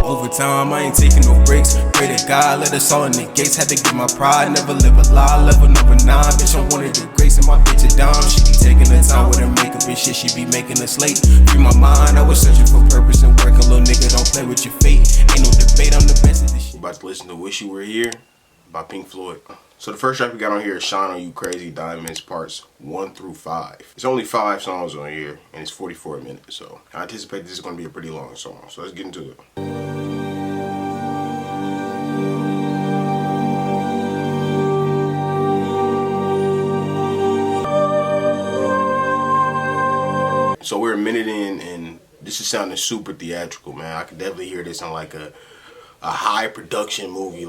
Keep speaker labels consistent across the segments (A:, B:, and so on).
A: Over time, I ain't taking no breaks. Pray to God, let us all in the gates. Had to get my pride, never live a lie. Level number 9, bitch, I'm one of the greats. And my bitch a dime, she be taking her time with her makeup and shit. She be making us late. Free my mind, I was searching for purpose and work. A little nigga, don't play with your fate. Ain't no debate, I'm the best at this shit.
B: We're about to listen to Wish You Were Here by Pink Floyd. So the first track we got on here is Shawna, You Crazy Diamonds, parts 1 through 5. It's only 5 songs on here, and it's 44 minutes, so I anticipate this is going to be a pretty long song, so let's get into it. So we're a minute in, and this is sounding super theatrical, man. I could definitely hear this on like a high production movie.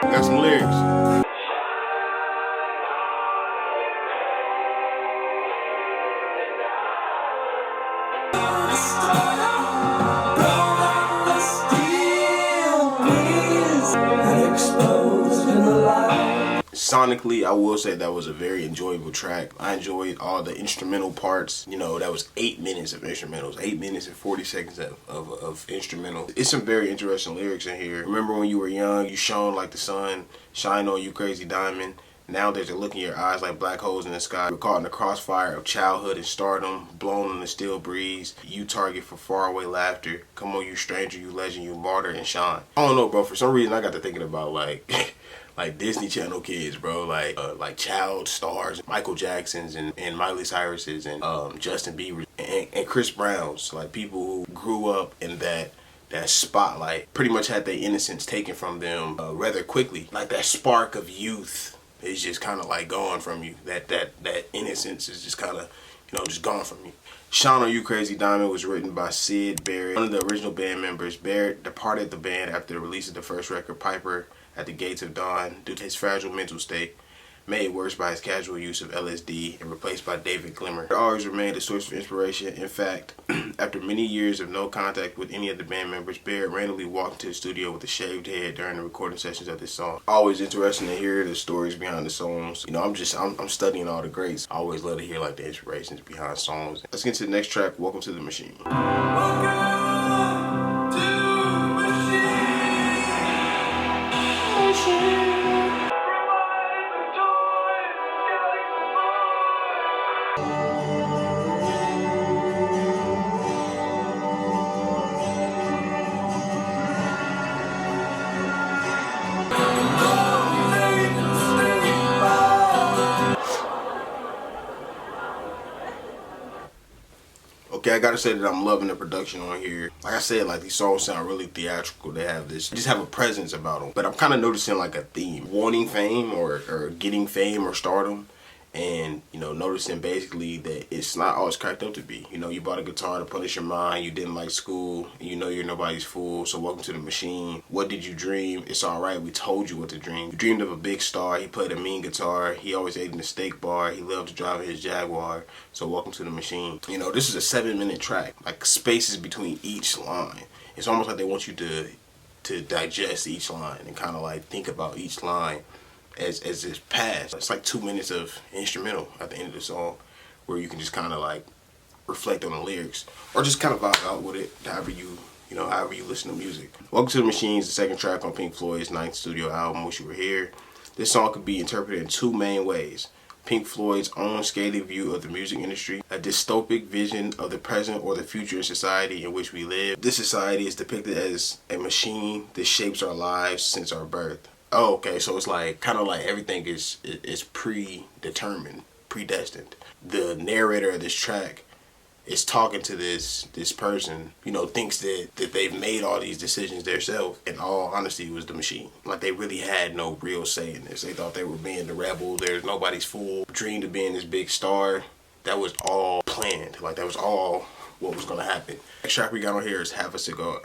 B: Got some lyrics. Sonically, I will say that was a very enjoyable track. I enjoyed all the instrumental parts. You know, that was 8 minutes of instrumentals, 8 minutes and 40 seconds of instrumental. It's some very interesting lyrics in here. Remember when you were young, you shone like the sun, shine on you crazy diamond. Now there's a look in your eyes like black holes in the sky. We're caught in the crossfire of childhood and stardom, blown in the still breeze. You target for faraway laughter. Come on, you stranger, you legend, you martyr and shine. I don't know, bro. For some reason, I got to thinking about like like Disney Channel kids, bro. Like child stars, Michael Jacksons and Miley Cyrus's and Justin Bieber and Chris Brown's. Like people who grew up in that spotlight, pretty much had their innocence taken from them rather quickly. Like that spark of youth. It's just kind of like gone from you. That innocence is just kind of, you know, just gone from you. Shawna, You Crazy Diamond was written by Syd Barrett, one of the original band members. Barrett departed the band after the release of the first record, Piper at the Gates of Dawn, due to his fragile mental state, made worse by his casual use of LSD, and replaced by David Glimmer. It always remained a source of inspiration. In fact, after many years of no contact with any of the band members, Barrett randomly walked into the studio with a shaved head during the recording sessions of this song. Always interesting to hear the stories behind the songs. You know, I'm studying all the greats. I always love to hear like the inspirations behind songs. Let's get to the next track, Welcome to the Machine. Okay, I gotta say that I'm loving the production on here. Like I said, like these songs sound really theatrical. They have this, just have a presence about them. But I'm kind of noticing like a theme. Wanting fame or getting fame or stardom. And, you know, noticing basically that it's not all it's cracked up to be. You know, you bought a guitar to punish your mind. You didn't like school. You know you're nobody's fool. So welcome to the machine. What did you dream? It's all right. We told you what to dream. You dreamed of a big star. He played a mean guitar. He always ate in the steak bar. He loved to drive his Jaguar. So welcome to the machine. You know, this is a 7-minute track. Like spaces between each line. It's almost like they want you to digest each line and kind of like think about each line as it's passed. It's like 2 minutes of instrumental at the end of the song where you can just kind of like reflect on the lyrics or just kind of vibe out with it however you listen to music. Welcome to the Machine is the second track on Pink Floyd's 9th studio album, Wish You Were Here. This song could be interpreted in 2 main ways. Pink Floyd's own scathing view of the music industry, a dystopic vision of the present or the future society in which we live. This society is depicted as a machine that shapes our lives since our birth. Oh, okay, so it's like kind of like everything is predetermined, predestined. The narrator of this track is talking to this person, you know, thinks that they've made all these decisions themselves. In all honesty, it was the machine. Like they really had no real say in this. They thought they were being the rebel. There's nobody's fool. Dreamed of being this big star. That was all planned. Like that was all what was gonna happen. Next track we got on here is Have a Cigar.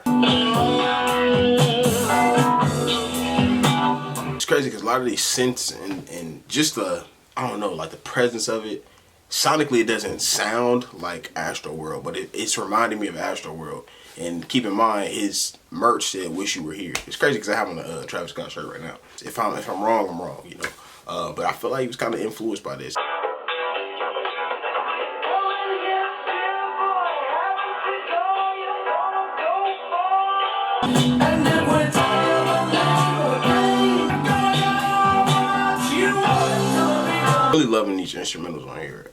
B: It's crazy because a lot of these synths and just the, I don't know, like the presence of it, sonically it doesn't sound like Astroworld, but it's reminding me of Astroworld. And keep in mind, his merch said "Wish You Were Here." It's crazy because I have on a Travis Scott shirt right now. If I'm wrong, I'm wrong, you know. But I feel like he was kind of influenced by this. these instrumentals on here.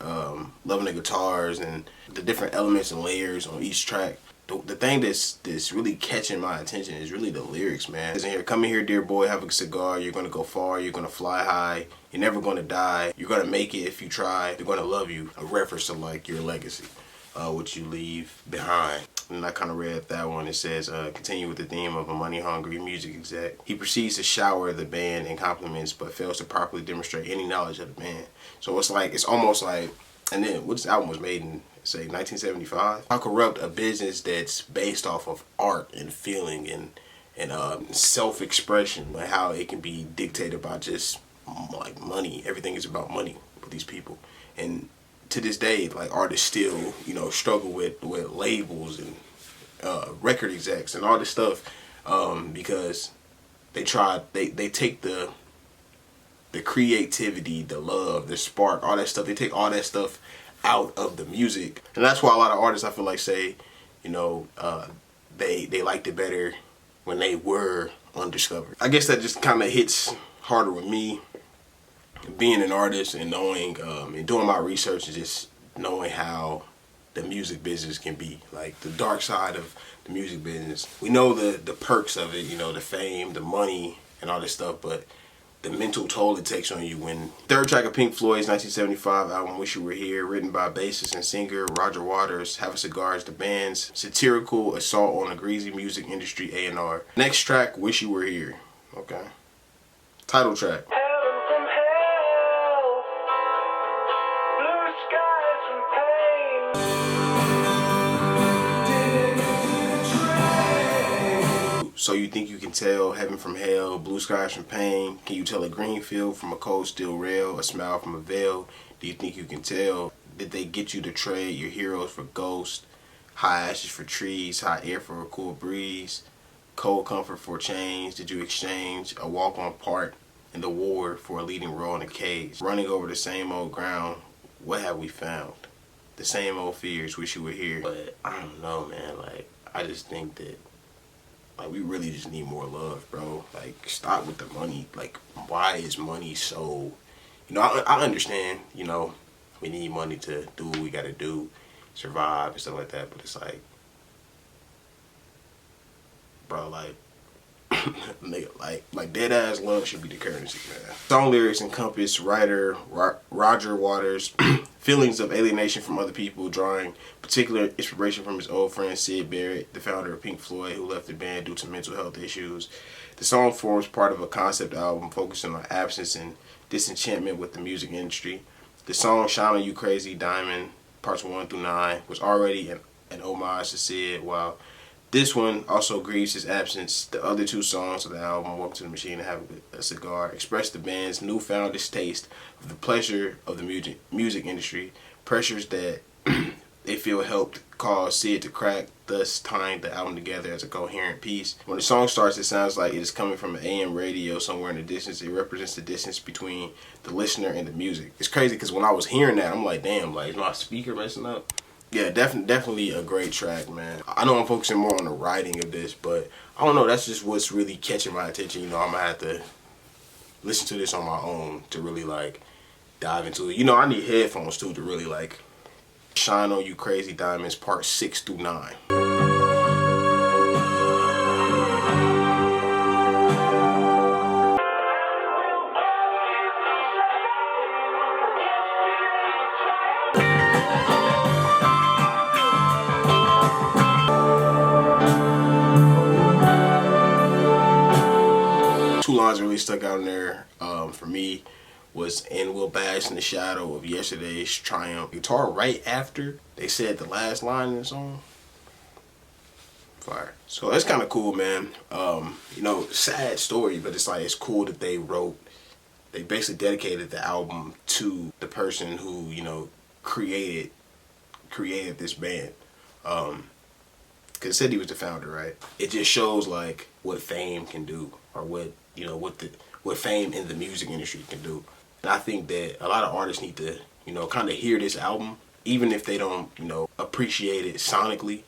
B: Loving the guitars and the different elements and layers on each track. The thing that's really catching my attention is really the lyrics, man. It's in here, come in here, dear boy, have a cigar. You're gonna go far. You're gonna fly high. You're never gonna die. You're gonna make it if you try. They're gonna love you. A reference to like your legacy, what you leave behind. And I kind of read that one. It says, continue with the theme of a money-hungry music exec. He proceeds to shower the band in compliments, but fails to properly demonstrate any knowledge of the band. So it's almost like, and then what this album was made in, say, 1975. How corrupt a business that's based off of art and feeling and self-expression, and how it can be dictated by just like money. Everything is about money with these people. And to this day, like, artists still, struggle with labels and record execs and all this stuff, because they take the creativity, the love, the spark, all that stuff. They take all that stuff out of the music, and that's why a lot of artists, I feel like, say, they liked it better when they were undiscovered. I guess that just kind of hits harder with me, being an artist and knowing and doing my research and just knowing how the music business can be, like the dark side of the music business. We know the perks of it, the fame, the money, and all this stuff, but the mental toll it takes on you. When third track of Pink Floyd's 1975 album, Wish You Were Here, written by bassist and singer Roger Waters, Have a Cigar is the band's satirical assault on the greasy music industry A&R. Next track, Wish You Were Here. Okay. Title track. So you think you can tell heaven from hell, blue skies from pain? Can you tell a green field from a cold steel rail, a smile from a veil? Do you think you can tell? Did they get you to trade your heroes for ghosts, high ashes for trees, hot air for a cool breeze, cold comfort for change? Did you exchange a walk-on part in the war for a leading role in a cage? Running over the same old ground, what have we found? The same old fears, wish you were here. But I don't know, man. Like, I just think that, like, we really just need more love, bro. Like, stop with the money. Like, why is money so... I understand, we need money to do what we gotta do, survive and stuff like that, but it's like, bro, like, nigga, like dead ass love should be the currency, man. Song lyrics encompass writer Roger Waters' feelings of alienation from other people, drawing particular inspiration from his old friend Sid Barrett, the founder of Pink Floyd, who left the band due to mental health issues. The song forms part of a concept album focusing on absence and disenchantment with the music industry. The song Shawna, You Crazy Diamond, parts 1 through 9, was already an homage to Sid, while this one also grieves his absence. The other two songs of the album, Welcome to the Machine and Have a Cigar, express the band's newfound distaste of the pleasure of the music industry, pressures that they feel helped cause Sid to crack, thus tying the album together as a coherent piece. When the song starts, it sounds like it is coming from an AM radio somewhere in the distance. It represents the distance between the listener and the music. It's crazy because when I was hearing that, I'm like, damn, like, is my speaker messing up? Yeah, definitely a great track, man. I know I'm focusing more on the writing of this, but I don't know, that's just what's really catching my attention. I'm gonna have to listen to this on my own to really, like, dive into it. I need headphones too to really, like, shine on You Crazy Diamonds, part 6 through 9. Two lines really stuck out in there for me was, and we'll bask in the shadow of yesterday's triumph. Guitar right after they said the last line in the song. Fire. So that's kind of cool, man. Sad story, but it's like, it's cool that they basically dedicated the album to the person who, created this band. Cause it said he was the founder, right? It just shows like what fame can do, or what fame in the music industry can do. And I think that a lot of artists need to, kind of hear this album, even if they don't, appreciate it sonically.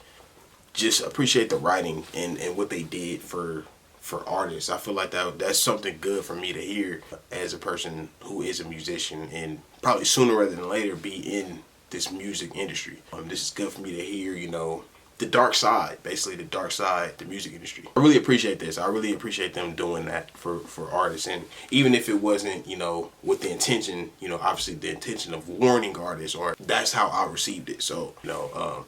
B: Just appreciate the writing and what they did for for artists. I feel like that's something good for me to hear as a person who is a musician and probably sooner rather than later be in this music industry. This is good for me to hear, you know, the dark side, basically the dark side, the music industry. I really appreciate this. I really appreciate them doing that for artists. And even if it wasn't, you know, with the intention, you know, obviously the intention of warning artists, or that's how I received it. So, you know,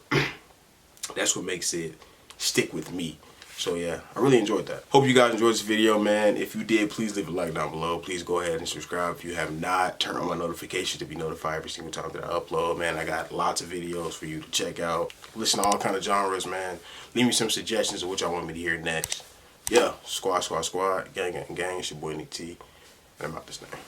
B: that's what makes it stick with me. So yeah, I really enjoyed that. Hope you guys enjoyed this video, man. If you did, please leave a like down below. Please go ahead and subscribe if you have not. Turn on my notifications to be notified every single time that I upload, man. I got lots of videos for you to check out. Listen to all kind of genres, man. Leave me some suggestions of what y'all want me to hear next. Yeah, squad, gang, gang, gang. It's your boy Nick T, and I'm out this thing.